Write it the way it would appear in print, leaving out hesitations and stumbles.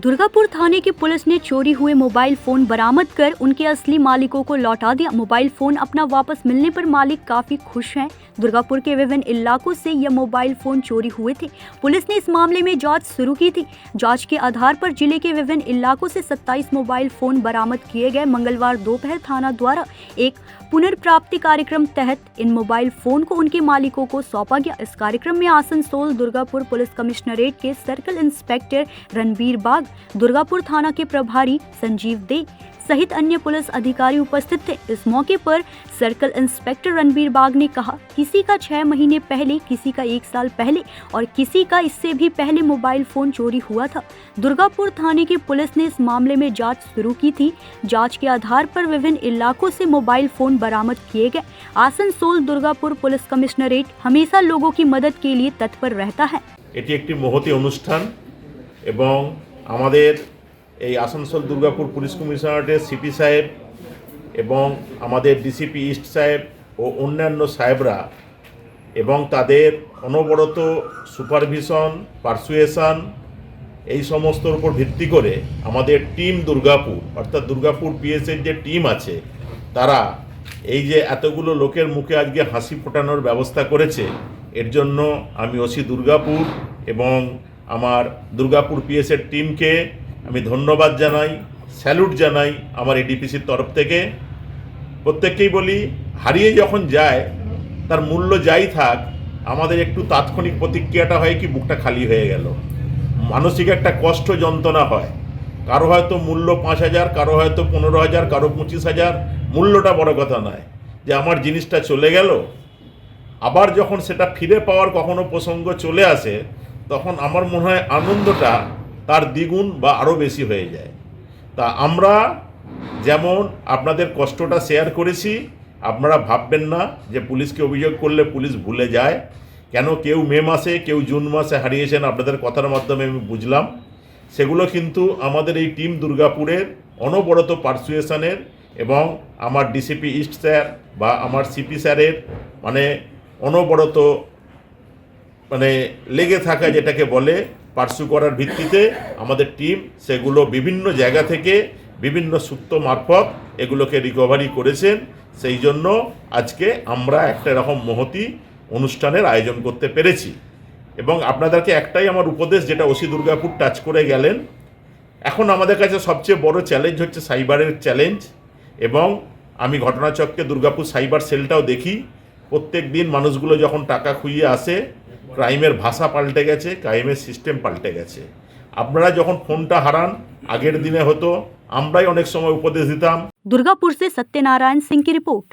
दुर्गापुर थाने की पुलिस ने चोरी हुए मोबाइल फोन बरामद कर उनके असली मालिकों को लौटा दिया। मोबाइल फोन अपना वापस मिलने पर मालिक काफी खुश हैं। दुर्गापुर के विभिन्न इलाकों से यह मोबाइल फोन चोरी हुए थे। पुलिस ने इस मामले में जांच शुरू की थी। जांच के आधार पर जिले के विभिन्न इलाकों से 27 मोबाइल फोन बरामद किए गए। मंगलवार दोपहर थाना द्वारा एक पुनर्प्राप्ति कार्यक्रम तहत इन मोबाइल फोन को उनके मालिकों को सौंपा गया। इस कार्यक्रम में आसनसोल दुर्गापुर पुलिस कमिश्नरेट के सर्कल इंस्पेक्टर रणबीर बाग, दुर्गापुर थाना के प्रभारी संजीव दे सहित अन्य पुलिस अधिकारी उपस्थित थे। इस मौके पर सर्कल इंस्पेक्टर रणबीर बाग ने कहा, किसी का 6 महीने पहले, किसी का 1 साल पहले और किसी का इससे भी पहले मोबाइल फोन चोरी हुआ था। दुर्गापुर थाने की पुलिस ने इस मामले में जांच शुरू की थी। जांच के आधार पर विभिन्न इलाकों से मोबाइल फोन बरामद किए गए। आसनसोल दुर्गापुर पुलिस कमिश्नरेट हमेशा लोगों की मदद के लिए तत्पर रहता है। এটি একটি মহতি অনুষ্ঠান এবং আমাদের এই আসানসোল দুর্গাপুর পুলিশ কমিশনারেটের সিপি সাহেব এবং আমাদের ডিসিপি ইস্ট সাহেব ও অন্যান্য সাহেবরা এবং তাদের অনবরত সুপারভিশন, পারসুয়েশন এই সমস্তর উপর ভিত্তি করে আমাদের টিম দুর্গাপুর অর্থাৎ দুর্গাপুর পিএসের যে টিম আছে তারা এই যে এতগুলো লোকের মুখে আজকে হাসি ফোটানোর ব্যবস্থা করেছে, এর জন্য আমি ওসি দুর্গাপুর এবং আমার দুর্গাপুর পিএসের টিমকে আমি ধন্যবাদ জানাই, স্যালুট জানাই আমার এডিপিসির তরফ থেকে। প্রত্যেককেই বলি, হারিয়ে যখন যায় তার মূল্য যাই থাক, আমাদের একটু তাৎক্ষণিক প্রতিক্রিয়াটা হয় কি বুকটা খালি হয়ে গেল, মানসিক একটা কষ্ট যন্ত্রণা হয়। কারো হয়তো মূল্য 5,000, কারো হয়তো 15,000, কারো 25,000। মূল্যটা বড় কথা নয়, যে আমার জিনিসটা চলে গেল। আবার যখন সেটা ফিরে পাওয়ার কখনো প্রসঙ্গ চলে আসে তখন আমার মনে হয় আনন্দটা তার দ্বিগুণ বা আরও বেশি হয়ে যায়। তা আমরা যেমন আপনাদের কষ্টটা শেয়ার করেছি, আপনারা ভাববেন না যে পুলিশকে অভিযোগ করলে পুলিশ ভুলে যায়। কেন কেউ মে মাসে, কেউ জুন মাসে হারিয়েছেন, আপনাদের কথার মাধ্যমে আমি বুঝলাম। সেগুলো কিন্তু আমাদের এই টিম দুর্গাপুরের অনবরত পারসুয়েশনের এবং আমার ডিসিপি ইস্ট স্যার বা আমার সিপি স্যারের অনবরত লেগে থাকা, যেটাকে বলে পার্সু করার ভিত্তিতে আমাদের টিম সেগুলো বিভিন্ন জায়গা থেকে বিভিন্ন সূত্র মারফত এগুলোকে রিকভারি করেছেন। সেই জন্য আজকে আমরা একটা এরকম মহতি অনুষ্ঠানের আয়োজন করতে পেরেছি। এবং আপনাদেরকে একটাই আমার উপদেশ, যেটা ওসি দুর্গাপুর টাচ করে গেলেন, এখন আমাদের কাছে সবচেয়ে বড় চ্যালেঞ্জ হচ্ছে সাইবারের চ্যালেঞ্জ। এবং আমি ঘটনাচক্রে দুর্গাপুর সাইবার সেলটাও দেখি, প্রত্যেক দিন মানুষগুলো যখন টাকা খুইয়ে আসে, ক্রাইমের ভাষা পাল্টে গেছে, ক্রাইমের সিস্টেম পাল্টে গেছে। আপনারা যখন ফোনটা হারান, আগের দিনে হতো আমরাই অনেক সময় উপদেশ দিতাম। दुर्गापुर से सत्यनारायण सिंह की रिपोर्ट।